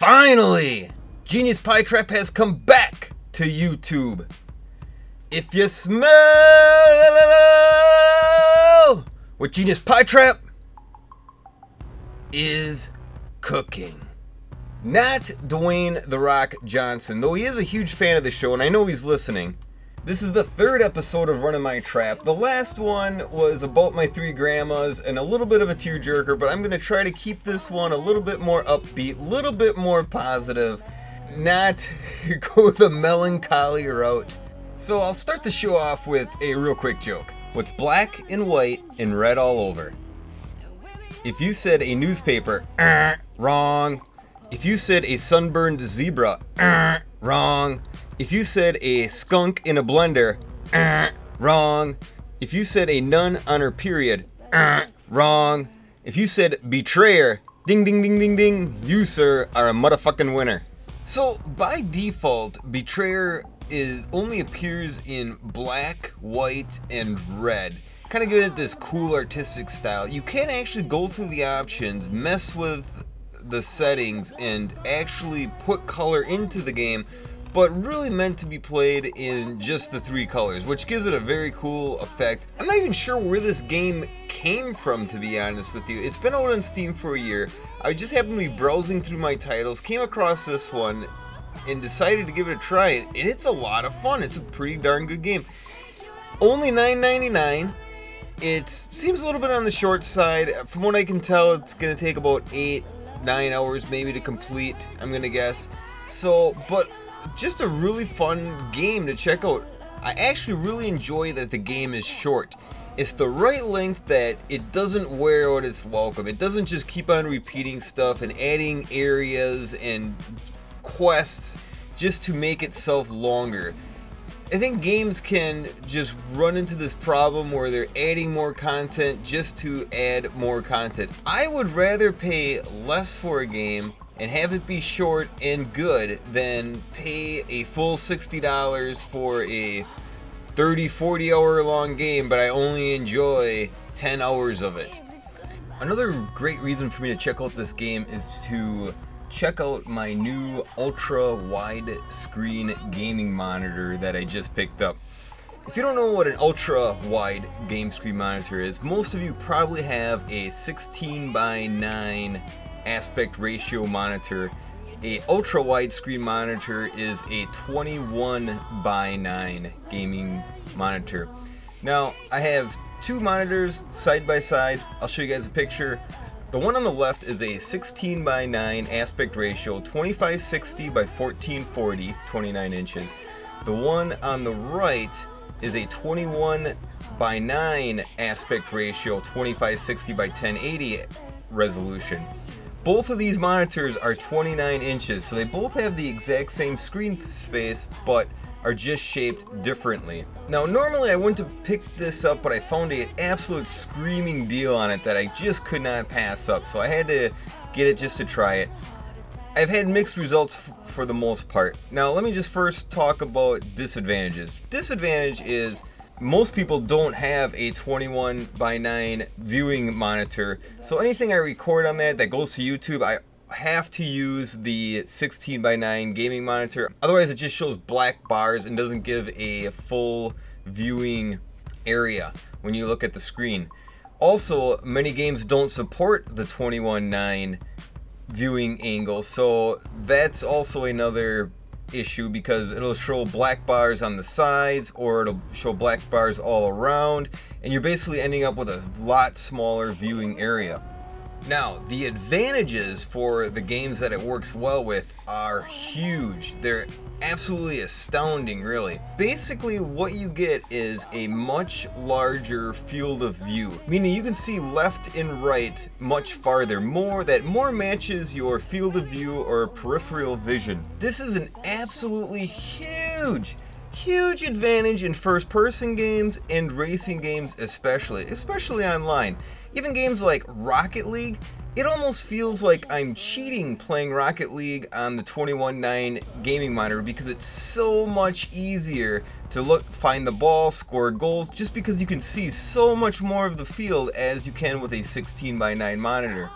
Finally! GeniusPieTrap has come back to YouTube. If you smell what GeniusPieTrap is cooking. Not Dwayne "The Rock" Johnson, though he is a huge fan of the show and I know he's listening. This is the third episode of Runnin' My Trap. The last one was about my 3 grandmas and a little bit of a tearjerker, but I'm going to try to keep this one a little bit more upbeat, a little bit more positive, not go the melancholy route. So I'll start the show off with a real quick joke. What's black and white and red all over? If you said a newspaper, wrong. If you said a sunburned zebra, wrong. If you said a skunk in a blender, wrong. If you said a nun on her period, wrong. If you said betrayer, ding ding ding ding ding, you sir are a motherfucking winner. So by default, betrayer only appears in black, white, and red. Kind of give it this cool artistic style. You can actually go through the options, mess with the settings, and actually put color into the game, but really meant to be played in just the 3 colors, which gives it a very cool effect. I'm not even sure where this game came from, to be honest with you. It's been out on Steam for a year. I just happened to be browsing through my titles, came across this one, and decided to give it a try, and it's a lot of fun. It's a pretty darn good game. Only $9.99. It seems a little bit on the short side. From what I can tell, it's going to take about 8-9 hours maybe to complete, I'm going to guess. So, but just a really fun game to check out. I actually really enjoy that the game is short. It's the right length that it doesn't wear out its welcome. It doesn't just keep on repeating stuff and adding areas and quests just to make itself longer. I think games can just run into this problem where they're adding more content just to add more content. I would rather pay less for a game and have it be short and good than pay a full $60 for a 30-40 hour long game, but I only enjoy 10 hours of it. Another great reason for me to check out this game is to check out my new ultra wide screen gaming monitor that I just picked up. If you don't know what an ultra wide game screen monitor is, most of you probably have a 16:9 aspect ratio monitor. A ultra wide screen monitor is a 21:9 gaming monitor. Now I have 2 monitors side by side. I'll show you guys a picture. The one on the left is a 16:9 aspect ratio, 2560 by 1440, 29 inches. The one on the right is a 21:9 aspect ratio, 2560 by 1080 resolution. Both of these monitors are 29 inches, so they both have the exact same screen space, but are just shaped differently. Now normally I wouldn't have picked this up, but I found an absolute screaming deal on it that I just could not pass up, so I had to get it just to try it. I've had mixed results for the most part. Now let me just first talk about disadvantages. Disadvantage is most people don't have a 21:9 viewing monitor, so anything I record on that goes to YouTube, I have to use the 16:9 gaming monitor. Otherwise it just shows black bars and doesn't give a full viewing area when you look at the screen. Also, many games don't support the 21:9 viewing angle, so that's also another issue because it'll show black bars on the sides or it'll show black bars all around, and you're basically ending up with a lot smaller viewing area. Now, the advantages for the games that it works well with are huge. They're absolutely astounding, really. Basically, what you get is a much larger field of view, meaning you can see left and right much farther, that more matches your field of view or peripheral vision. This is an absolutely huge advantage in first-person games and racing games especially online. Even games like Rocket League, it almost feels like I'm cheating playing Rocket League on the 21:9 gaming monitor because it's so much easier to find the ball, score goals, just because you can see so much more of the field as you can with a 16:9 monitor.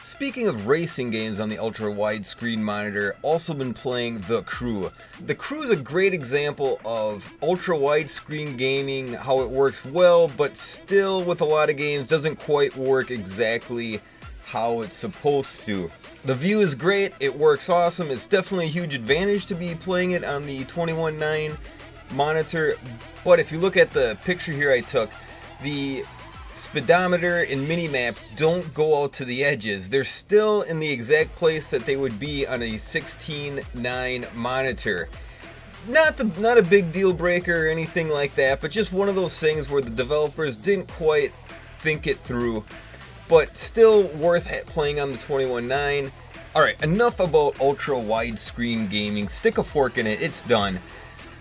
Speaking of racing games on the ultra widescreen monitor, also been playing The Crew. The Crew is a great example of ultra widescreen gaming, how it works well, but still with a lot of games doesn't quite work exactly how it's supposed to. The view is great, it works awesome, it's definitely a huge advantage to be playing it on the 21.9 monitor, but if you look at the picture here I took, the speedometer and minimap don't go out to the edges. They're still in the exact place that they would be on a 16:9 monitor. Not a big deal breaker or anything like that, but just one of those things where the developers didn't quite think it through, but still worth playing on the 21.9. Alright, enough about ultra widescreen gaming. Stick a fork in it, it's done.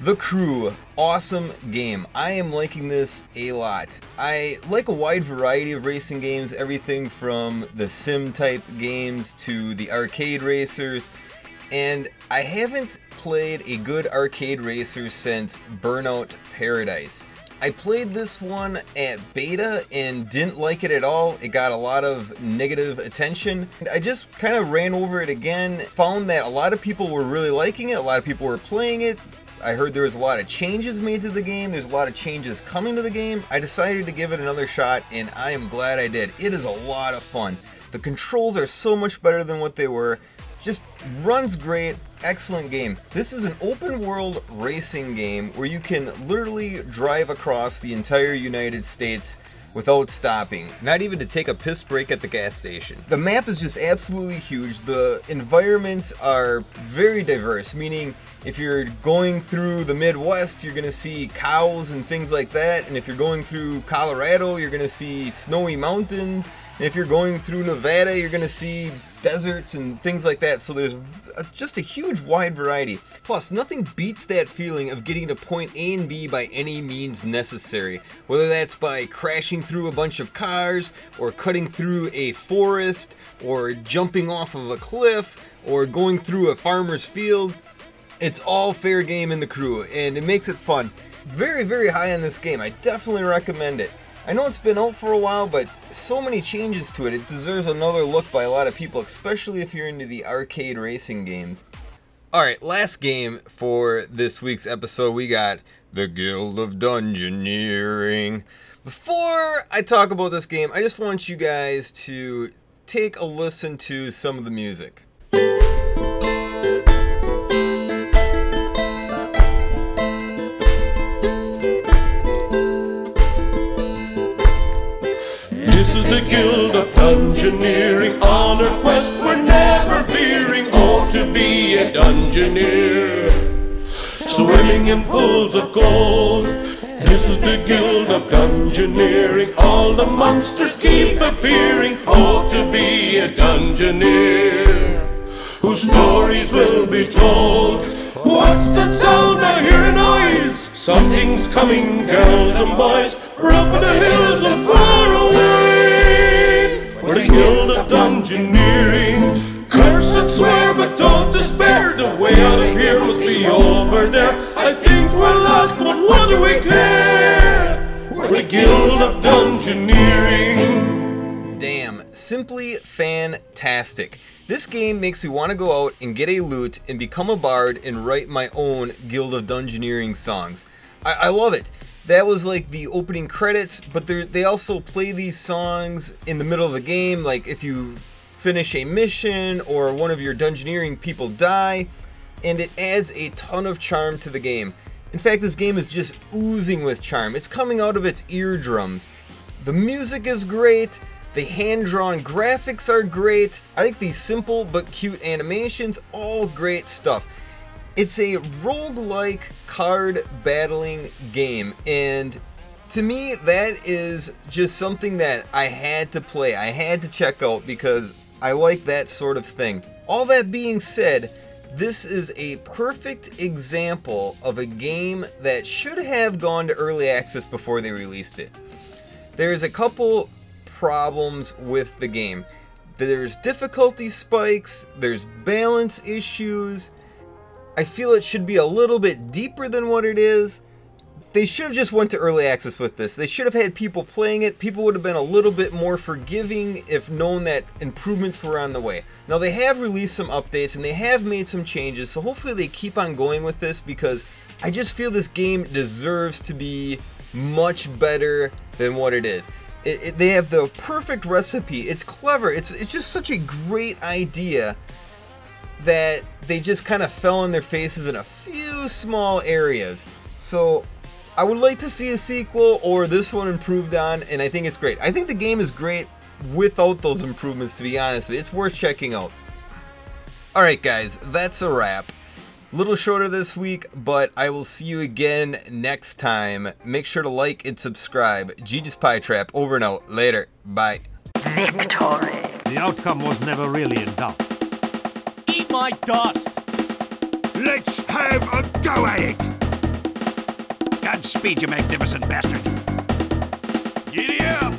The Crew, awesome game. I am liking this a lot. I like a wide variety of racing games, everything from the sim type games to the arcade racers, and I haven't played a good arcade racer since Burnout Paradise. I played this one at beta and didn't like it at all. It got a lot of negative attention. I just kind of ran over it again, found that a lot of people were really liking it, a lot of people were playing it. I heard there was a lot of changes made to the game, there's a lot of changes coming to the game. I decided to give it another shot and I am glad I did. It is a lot of fun. The controls are so much better than what they were. Just runs great, excellent game. This is an open world racing game where you can literally drive across the entire United States without stopping, not even to take a piss break at the gas station. The map is just absolutely huge. The environments are very diverse, meaning if you're going through the Midwest, you're gonna see cows and things like that, and if you're going through Colorado, you're gonna see snowy mountains, and if you're going through Nevada, you're gonna see deserts and things like that. So there's just a huge wide variety. Plus, nothing beats that feeling of getting to point A and B by any means necessary, whether that's by crashing through a bunch of cars, or cutting through a forest, or jumping off of a cliff, or going through a farmer's field. It's all fair game in The Crew, and it makes it fun. Very, very high on this game. I definitely recommend it. I know it's been out for a while, but so many changes to it. It deserves another look by a lot of people, especially if you're into the arcade racing games. Alright, last game for this week's episode, we got the Guild of Dungeoneering. Before I talk about this game, I just want you guys to take a listen to some of the music. The Guild of Dungeoneering, on our quest we're never veering, oh to be a Dungeoneer, swimming in pools of gold. This is the Guild of Dungeoneering, all the monsters keep appearing, oh to be a Dungeoneer, whose stories will be told. What's that sound? I hear a noise, something's coming, girls and boys, we're up in the hills and far away. We're the Guild of Dungeoneering. Curse and swear, but don't despair. The way out of here must be over there. I think we're lost, but what do we care? We're the Guild of Dungeoneering. Damn, simply fantastic. This game makes me want to go out and get a lute and become a bard and write my own Guild of Dungeoneering songs. I love it. That was like the opening credits, but they also play these songs in the middle of the game, like if you finish a mission or one of your Dungeoneering people die, and it adds a ton of charm to the game. In fact, this game is just oozing with charm. It's coming out of its eardrums. The music is great, the hand-drawn graphics are great, I think these simple but cute animations, all great stuff. It's a roguelike card battling game, and to me that is just something that I had to play, I had to check out because I like that sort of thing. All that being said, this is a perfect example of a game that should have gone to early access before they released it. There's a couple problems with the game. There's difficulty spikes, there's balance issues. I feel it should be a little bit deeper than what it is. they should have just went to early access with this. They should have had people playing it. People would have been a little bit more forgiving if known that improvements were on the way. Now, they have released some updates and they have made some changes, so hopefully they keep on going with this, because I just feel this game deserves to be much better than what it is. They have the perfect recipe. It's clever. It's just such a great idea that they just kind of fell on their faces in a few small areas. So I would like to see a sequel or this one improved on, and I think it's great. I think the game is great without those improvements, to be honest with you. It's worth checking out. Alright guys, that's a wrap. Little shorter this week, but I will see you again next time. Make sure to like and subscribe. GeniusPieTrap, over and out. Later. Bye. Victory. The outcome was never really in doubt. Eat my dust! Let's have a go at it! Godspeed, you magnificent bastard! Giddy up!